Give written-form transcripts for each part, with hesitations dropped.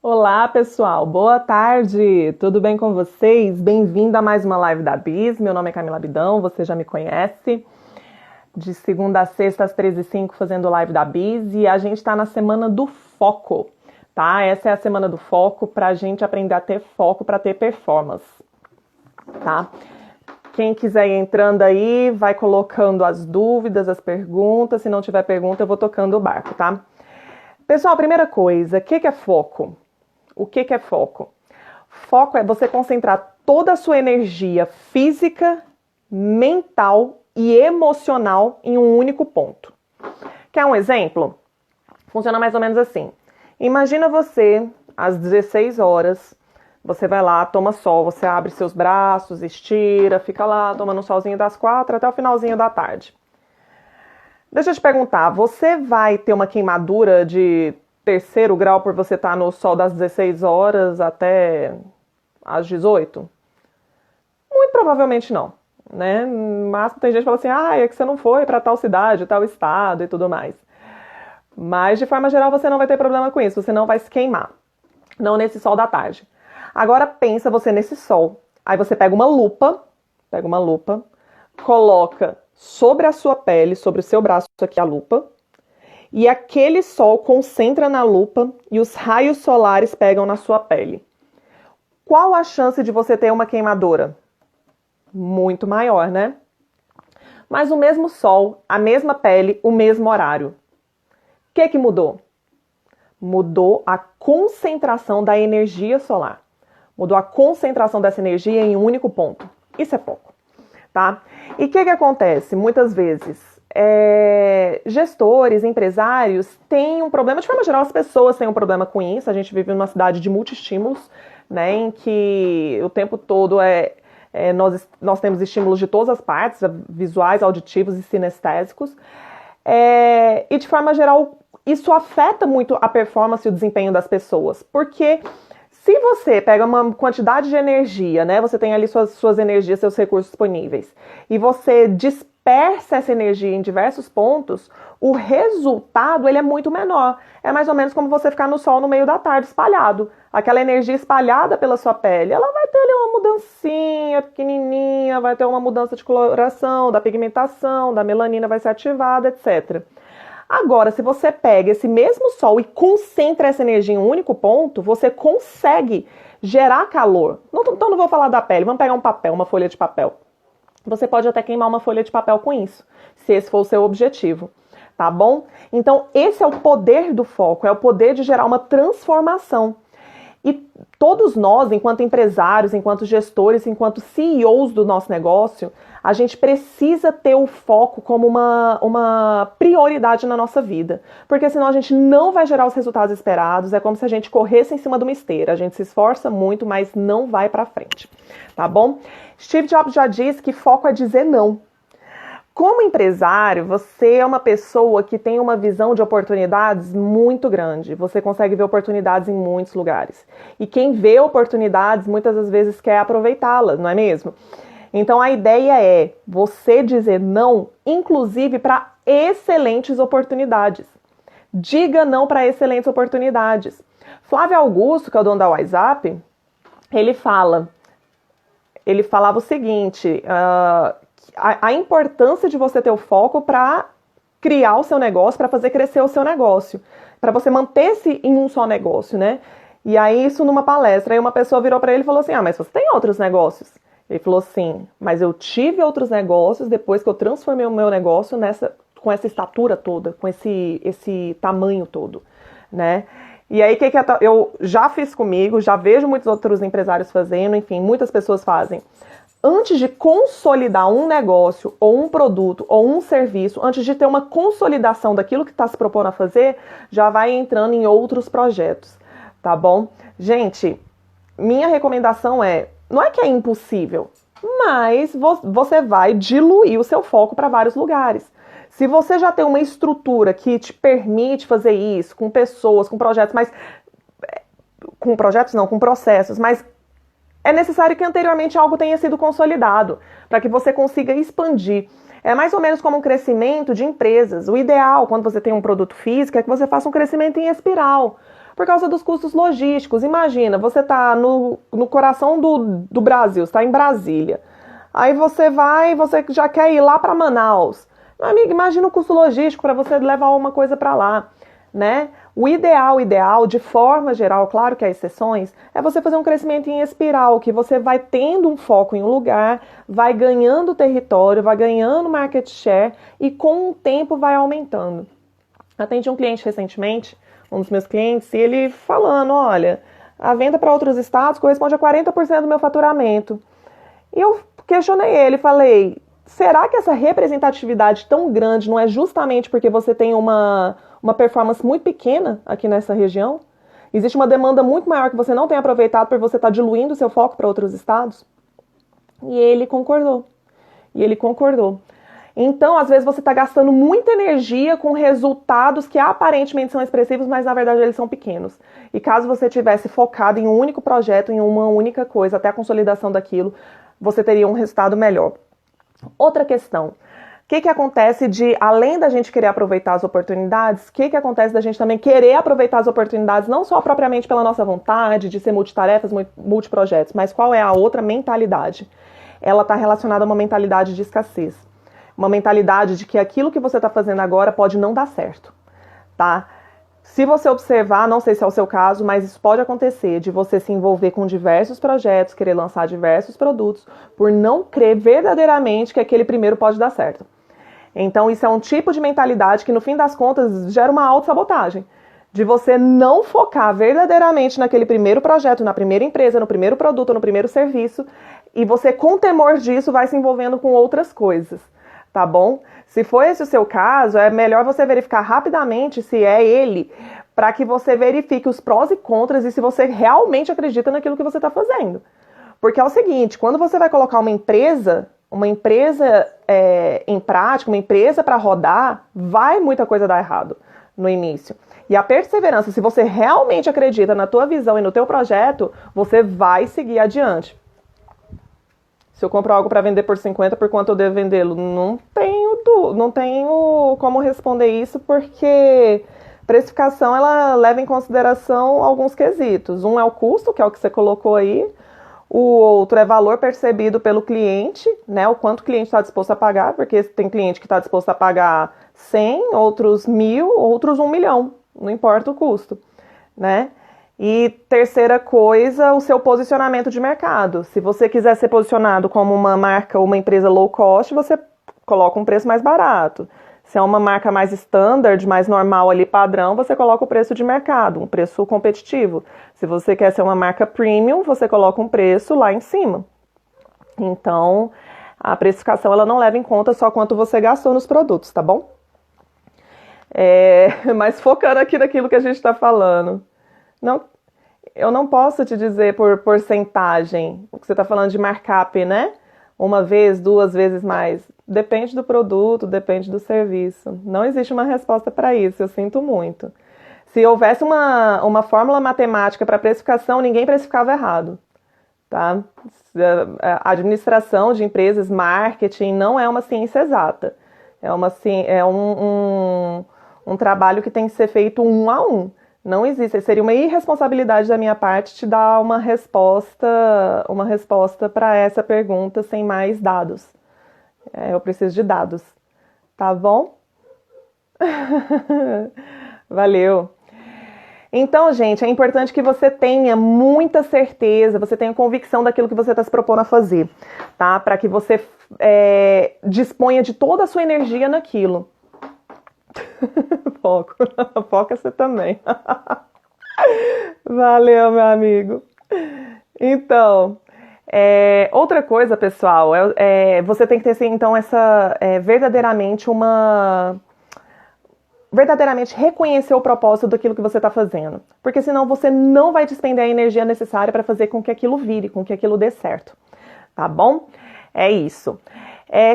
Olá, pessoal. Boa tarde. Tudo bem com vocês? Bem-vindo a mais uma live da Biz. Meu nome é Camila Abidão, você já me conhece. De segunda a sexta, às 13h05, fazendo live da Biz. E a gente está na semana do foco, tá? Essa é a semana do foco para a gente aprender a ter foco para ter performance, tá? Quem quiser ir entrando aí, vai colocando as dúvidas, as perguntas. Se não tiver pergunta, eu vou tocando o barco, tá? Pessoal, primeira coisa, o que é foco? O que é foco? Foco é você concentrar toda a sua energia física, mental e emocional em um único ponto. Quer um exemplo? Funciona mais ou menos assim. Imagina você, às 16 horas, você vai lá, toma sol, você abre seus braços, estira, fica lá tomando um solzinho das 4 até o finalzinho da tarde. Deixa eu te perguntar, você vai ter uma queimadura de terceiro grau por você estar no sol das 16 horas até às 18? Muito provavelmente não, né? Mas tem gente que fala assim, é que você não foi para tal cidade, tal estado e tudo mais. Mas de forma geral você não vai ter problema com isso, você não vai se queimar. Não nesse sol da tarde. Agora pensa você nesse sol. Aí você pega uma lupa, coloca sobre a sua pele, sobre o seu braço aqui a lupa, e aquele sol concentra na lupa e os raios solares pegam na sua pele. Qual a chance de você ter uma queimadura? Muito maior, né? Mas o mesmo sol, a mesma pele, o mesmo horário. O que mudou? Mudou a concentração da energia solar. Mudou a concentração dessa energia em um único ponto. Isso é pouco, tá? E o que acontece? Muitas vezes, gestores, empresários têm um problema, de forma geral as pessoas têm um problema com isso. A gente vive numa cidade de multi-estímulos, né, em que o tempo todo nós temos estímulos de todas as partes, visuais, auditivos e sinestésicos, e de forma geral isso afeta muito a performance e o desempenho das pessoas, porque se você pega uma quantidade de energia, né, você tem ali suas energias, seus recursos disponíveis, e você dispersa essa energia em diversos pontos, o resultado ele é muito menor. É mais ou menos como você ficar no sol no meio da tarde espalhado. Aquela energia espalhada pela sua pele, ela vai ter ali uma mudancinha pequenininha, vai ter uma mudança de coloração, da pigmentação, da melanina vai ser ativada, etc. Agora, se você pega esse mesmo sol e concentra essa energia em um único ponto, você consegue gerar calor. Então não vou falar da pele, vamos pegar um papel, uma folha de papel. Você pode até queimar uma folha de papel com isso, se esse for o seu objetivo, tá bom? Então esse é o poder do foco, é o poder de gerar uma transformação. E todos nós, enquanto empresários, enquanto gestores, enquanto CEOs do nosso negócio, a gente precisa ter o foco como uma prioridade na nossa vida. Porque senão a gente não vai gerar os resultados esperados. É como se a gente corresse em cima de uma esteira. A gente se esforça muito, mas não vai pra frente. Tá bom? Steve Jobs já disse que foco é dizer não. Como empresário, você é uma pessoa que tem uma visão de oportunidades muito grande. Você consegue ver oportunidades em muitos lugares. E quem vê oportunidades, muitas das vezes quer aproveitá-las, não é mesmo? Então a ideia é você dizer não, inclusive para excelentes oportunidades. Diga não para excelentes oportunidades. Flávio Augusto, que é o dono da WhatsApp, ele falava o seguinte, a importância de você ter o foco para criar o seu negócio, para fazer crescer o seu negócio, para você manter-se em um só negócio, né? E aí isso numa palestra, aí uma pessoa virou para ele e falou assim, mas você tem outros negócios? Ele falou assim, mas eu tive outros negócios depois que eu transformei o meu negócio com essa estatura toda, com esse tamanho todo, né? E aí eu já fiz comigo, já vejo muitos outros empresários fazendo, enfim, muitas pessoas fazem. Antes de consolidar um negócio, ou um produto, ou um serviço, antes de ter uma consolidação daquilo que está se propondo a fazer, já vai entrando em outros projetos, tá bom? Gente, minha recomendação não é que é impossível, mas você vai diluir o seu foco para vários lugares. Se você já tem uma estrutura que te permite fazer isso, com pessoas, com projetos, com processos, mas é necessário que anteriormente algo tenha sido consolidado, para que você consiga expandir. É mais ou menos como um crescimento de empresas. O ideal, quando você tem um produto físico, é que você faça um crescimento em espiral. Por causa dos custos logísticos. Imagina, você está no coração do Brasil, está em Brasília. Aí você já quer ir lá para Manaus. Meu amigo, imagina o custo logístico para você levar uma coisa para lá, né? O ideal, de forma geral, claro que há exceções, é você fazer um crescimento em espiral, que você vai tendo um foco em um lugar, vai ganhando território, vai ganhando market share e com o tempo vai aumentando. Atendi um cliente recentemente, um dos meus clientes, e ele falando, olha, a venda para outros estados corresponde a 40% do meu faturamento. E eu questionei ele, falei, será que essa representatividade tão grande não é justamente porque você tem uma performance muito pequena aqui nessa região? Existe uma demanda muito maior que você não tem aproveitado por você estar diluindo seu foco para outros estados? E ele concordou. Então, às vezes, você está gastando muita energia com resultados que aparentemente são expressivos, mas na verdade eles são pequenos. E caso você tivesse focado em um único projeto, em uma única coisa, até a consolidação daquilo, você teria um resultado melhor. Outra questão. O que acontece além da gente querer aproveitar as oportunidades, o que acontece da gente também querer aproveitar as oportunidades, não só propriamente pela nossa vontade de ser multitarefas, multiprojetos, mas qual é a outra mentalidade? Ela está relacionada a uma mentalidade de escassez. Uma mentalidade de que aquilo que você está fazendo agora pode não dar certo, tá? Se você observar, não sei se é o seu caso, mas isso pode acontecer, de você se envolver com diversos projetos, querer lançar diversos produtos, por não crer verdadeiramente que aquele primeiro pode dar certo. Então, isso é um tipo de mentalidade que, no fim das contas, gera uma autossabotagem. De você não focar verdadeiramente naquele primeiro projeto, na primeira empresa, no primeiro produto, no primeiro serviço, e você, com temor disso, vai se envolvendo com outras coisas, tá bom? Se for esse o seu caso, é melhor você verificar rapidamente se é ele, para que você verifique os prós e contras e se você realmente acredita naquilo que você está fazendo. Porque é o seguinte, quando você vai colocar uma empresa em prática, uma empresa para rodar, vai muita coisa dar errado no início. E a perseverança, se você realmente acredita na tua visão e no teu projeto, você vai seguir adiante. Se eu compro algo para vender por 50, por quanto eu devo vendê-lo? Não tenho como responder isso, porque precificação ela leva em consideração alguns quesitos. Um é o custo, que é o que você colocou aí. O outro é valor percebido pelo cliente, né? O quanto o cliente está disposto a pagar, porque tem cliente que está disposto a pagar 100, outros 1.000, outros 1 milhão. Não importa o custo, né? E terceira coisa, o seu posicionamento de mercado. Se você quiser ser posicionado como uma marca ou uma empresa low cost, você coloca um preço mais barato. Se é uma marca mais standard, mais normal ali, padrão, você coloca o preço de mercado, um preço competitivo. Se você quer ser uma marca premium, você coloca um preço lá em cima. Então, a precificação ela não leva em conta só quanto você gastou nos produtos, tá bom? Mas focando aqui naquilo que a gente está falando. Eu não posso te dizer por porcentagem, o que você está falando de markup, né? 1 vez, 2 vezes mais. Depende do produto, depende do serviço. Não existe uma resposta para isso, eu sinto muito. Se houvesse uma fórmula matemática para precificação, ninguém precificava errado, tá? A administração de empresas, marketing, não é uma ciência exata. É um trabalho que tem que ser feito 1 a 1. Não existe, seria uma irresponsabilidade da minha parte te dar uma resposta para essa pergunta sem mais dados. Eu preciso de dados, tá bom? Valeu! Então, gente, é importante que você tenha muita certeza, você tenha convicção daquilo que você está se propondo a fazer, tá? Para que você disponha de toda a sua energia naquilo. Foca você também. Valeu, meu amigo. Então, outra coisa, pessoal, você tem que ter, então, verdadeiramente reconhecer o propósito daquilo que você está fazendo. Porque senão você não vai despender a energia necessária para fazer com que aquilo vire, com que aquilo dê certo. Tá bom? É isso.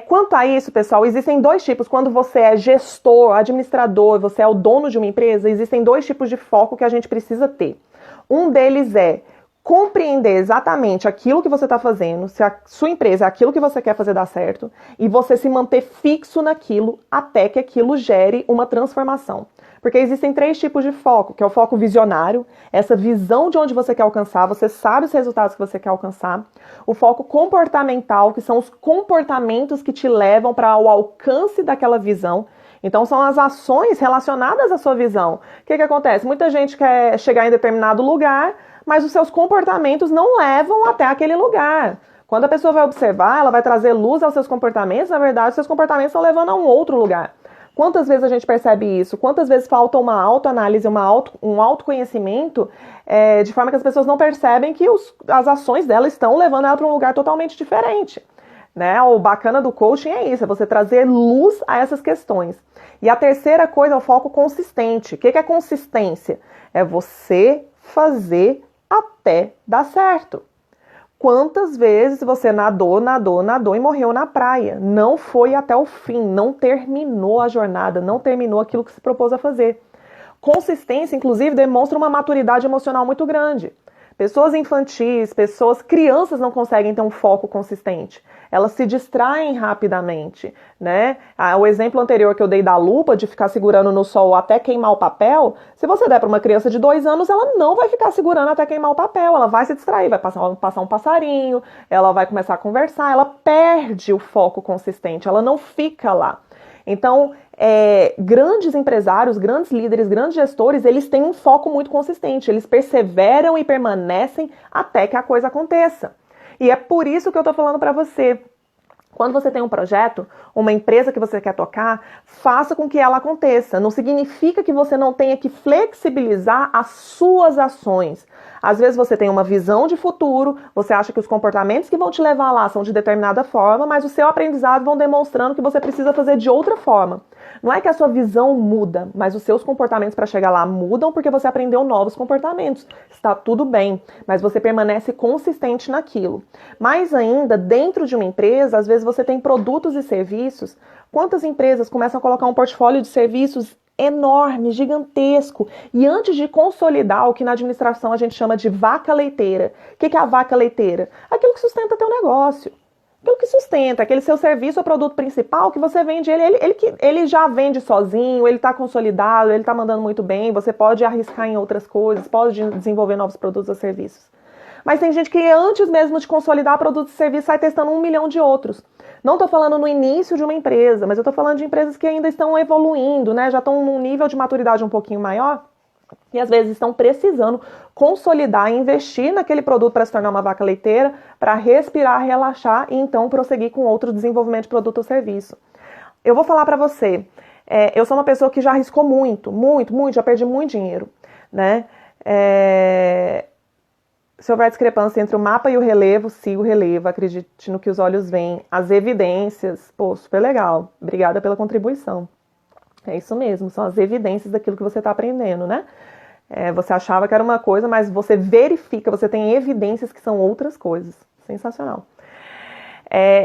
Quanto a isso, pessoal, existem 2 tipos. Quando você é gestor, administrador, você é o dono de uma empresa, existem 2 tipos de foco que a gente precisa ter. Um deles é compreender exatamente aquilo que você está fazendo, se a sua empresa é aquilo que você quer fazer dar certo, e você se manter fixo naquilo até que aquilo gere uma transformação. Porque existem 3 tipos de foco, que é o foco visionário, essa visão de onde você quer alcançar, você sabe os resultados que você quer alcançar. O foco comportamental, que são os comportamentos que te levam para o alcance daquela visão. Então, são as ações relacionadas à sua visão. O que acontece? Muita gente quer chegar em determinado lugar, mas os seus comportamentos não levam até aquele lugar. Quando a pessoa vai observar, ela vai trazer luz aos seus comportamentos, na verdade, os seus comportamentos estão levando a um outro lugar. Quantas vezes a gente percebe isso? Quantas vezes falta uma autoanálise, um autoconhecimento, de forma que as pessoas não percebem que as ações dela estão levando ela para um lugar totalmente diferente. Né? O bacana do coaching é isso, é você trazer luz a essas questões. E a terceira coisa é o foco consistente. O que é consistência? É você fazer até dar certo. Quantas vezes você nadou e morreu na praia? Não foi até o fim, não terminou a jornada, não terminou aquilo que se propôs a fazer. Consistência, inclusive, demonstra uma maturidade emocional muito grande. Pessoas infantis, crianças não conseguem ter um foco consistente. Elas se distraem rapidamente, né? O exemplo anterior que eu dei da lupa, de ficar segurando no sol até queimar o papel, se você der para uma criança de 2 anos, ela não vai ficar segurando até queimar o papel, ela vai se distrair, vai passar um passarinho, ela vai começar a conversar, ela perde o foco consistente, ela não fica lá. Então, grandes empresários, grandes líderes, grandes gestores, eles têm um foco muito consistente, eles perseveram e permanecem até que a coisa aconteça. E é por isso que eu tô falando para você. Quando você tem um projeto, uma empresa que você quer tocar, faça com que ela aconteça. Não significa que você não tenha que flexibilizar as suas ações. Às vezes você tem uma visão de futuro, você acha que os comportamentos que vão te levar lá são de determinada forma, mas o seu aprendizado vão demonstrando que você precisa fazer de outra forma. Não é que a sua visão muda, mas os seus comportamentos para chegar lá mudam porque você aprendeu novos comportamentos. Está tudo bem, mas você permanece consistente naquilo. Mais ainda, dentro de uma empresa, às vezes você tem produtos e serviços. Quantas empresas começam a colocar um portfólio de serviços enorme, gigantesco, e antes de consolidar o que na administração a gente chama de vaca leiteira. O que é a vaca leiteira? Aquilo que sustenta teu negócio. Aquilo que sustenta, aquele seu serviço ou produto principal que você vende, ele já vende sozinho, ele está consolidado, ele está mandando muito bem, você pode arriscar em outras coisas, pode desenvolver novos produtos ou serviços. Mas tem gente que antes mesmo de consolidar produtos e serviços sai testando 1 milhão de outros. Não estou falando no início de uma empresa, mas eu estou falando de empresas que ainda estão evoluindo, né? Já estão num nível de maturidade um pouquinho maior e às vezes estão precisando consolidar e investir naquele produto para se tornar uma vaca leiteira, para respirar, relaxar e então prosseguir com outro desenvolvimento de produto ou serviço. Eu vou falar para você, eu sou uma pessoa que já arriscou muito, já perdi muito dinheiro, né? Se houver discrepância entre o mapa e o relevo, siga o relevo, acredite no que os olhos veem. As evidências, pô, super legal. Obrigada pela contribuição. É isso mesmo, são as evidências daquilo que você está aprendendo, né? Você achava que era uma coisa, mas você verifica, você tem evidências que são outras coisas. Sensacional.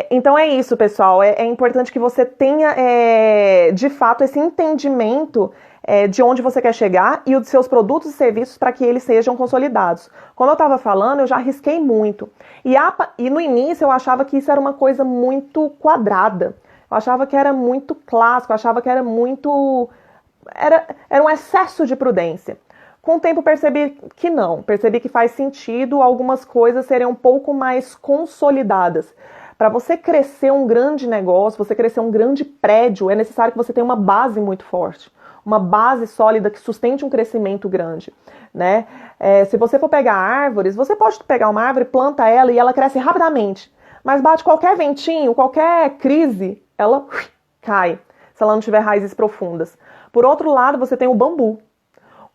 Então é isso, pessoal. É importante que você tenha, de fato, esse entendimento de onde você quer chegar e os seus produtos e serviços para que eles sejam consolidados. Como eu estava falando, eu já arrisquei muito. E no início eu achava que isso era uma coisa muito quadrada. Eu achava que era muito clássico, eu achava que era muito... Era um excesso de prudência. Com o tempo percebi que não. Percebi que faz sentido algumas coisas serem um pouco mais consolidadas. Para você crescer um grande negócio, você crescer um grande prédio, é necessário que você tenha uma base muito forte. Uma base sólida que sustente um crescimento grande, né? Se você for pegar árvores, você pode pegar uma árvore, planta ela e ela cresce rapidamente. Mas bate qualquer ventinho, qualquer crise, ela cai, se ela não tiver raízes profundas. Por outro lado, você tem o bambu.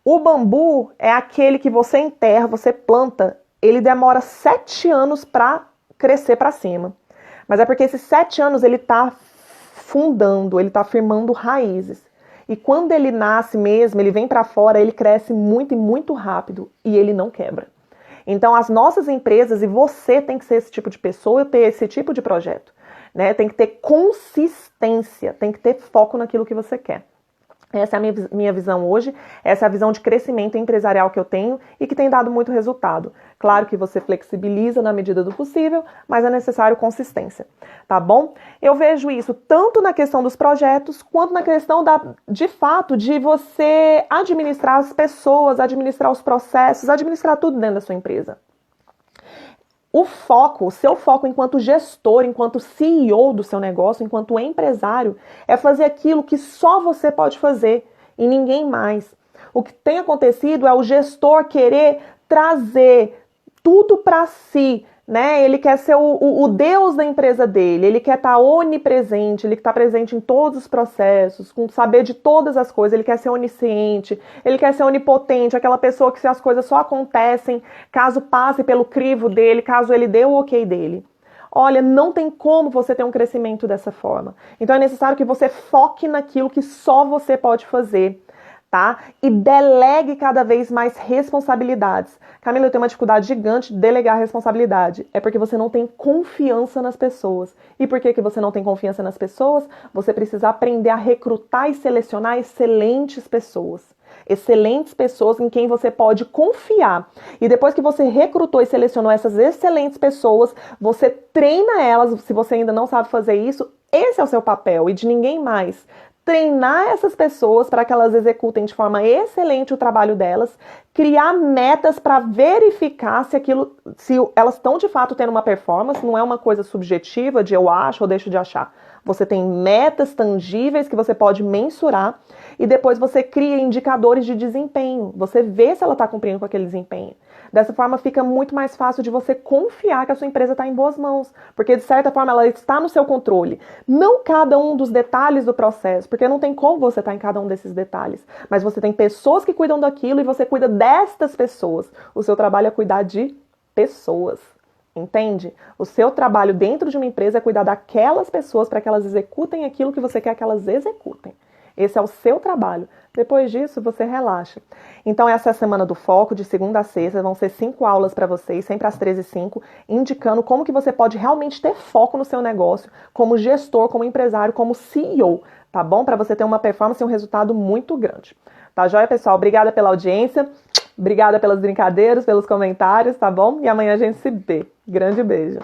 O bambu é aquele que você enterra, você planta, ele demora 7 anos para crescer para cima. Mas é porque esses 7 anos ele está fundando, ele está firmando raízes. E quando ele nasce mesmo, ele vem para fora, ele cresce muito e muito rápido e ele não quebra. Então as nossas empresas, e você tem que ser esse tipo de pessoa, ter esse tipo de projeto, né? Tem que ter consistência, tem que ter foco naquilo que você quer. Essa é a minha visão hoje, essa é a visão de crescimento empresarial que eu tenho e que tem dado muito resultado. Claro que você flexibiliza na medida do possível, mas é necessário consistência, tá bom? Eu vejo isso tanto na questão dos projetos, quanto na questão de fato, de você administrar as pessoas, administrar os processos, administrar tudo dentro da sua empresa. O seu foco enquanto gestor, enquanto CEO do seu negócio, enquanto empresário, é fazer aquilo que só você pode fazer e ninguém mais. O que tem acontecido é o gestor querer trazer tudo para si, né? Ele quer ser o Deus da empresa dele, ele quer estar onipresente, ele quer estar presente em todos os processos, com saber de todas as coisas, ele quer ser onisciente, ele quer ser onipotente, aquela pessoa que as coisas só acontecem caso passe pelo crivo dele, caso ele dê o ok dele. Olha, não tem como você ter um crescimento dessa forma. Então é necessário que você foque naquilo que só você pode fazer, tá? E delegue cada vez mais responsabilidades. Camila, eu tenho uma dificuldade gigante de delegar responsabilidade. É porque você não tem confiança nas pessoas. E por que você não tem confiança nas pessoas? Você precisa aprender a recrutar e selecionar excelentes pessoas. Excelentes pessoas em quem você pode confiar. E depois que você recrutou e selecionou essas excelentes pessoas, você treina elas. Se você ainda não sabe fazer isso, esse é o seu papel e de ninguém mais. Treinar essas pessoas para que elas executem de forma excelente o trabalho delas, criar metas para verificar se elas estão de fato tendo uma performance, não é uma coisa subjetiva de eu acho ou deixo de achar. Você tem metas tangíveis que você pode mensurar e depois você cria indicadores de desempenho. Você vê se ela está cumprindo com aquele desempenho. Dessa forma fica muito mais fácil de você confiar que a sua empresa está em boas mãos, porque de certa forma ela está no seu controle. Não cada um dos detalhes do processo, porque não tem como você estar em cada um desses detalhes, mas você tem pessoas que cuidam daquilo e você cuida destas pessoas. O seu trabalho é cuidar de pessoas. Entende? O seu trabalho dentro de uma empresa é cuidar daquelas pessoas para que elas executem aquilo que você quer que elas executem. Esse é o seu trabalho. Depois disso, você relaxa. Então, essa é a semana do foco, de segunda a sexta. Vão ser 5 aulas para vocês, sempre às 13h05, indicando como que você pode realmente ter foco no seu negócio, como gestor, como empresário, como CEO, tá bom? Para você ter uma performance e um resultado muito grande. Tá joia, pessoal? Obrigada pela audiência. Obrigada pelas brincadeiras, pelos comentários, tá bom? E amanhã a gente se vê. Grande beijo.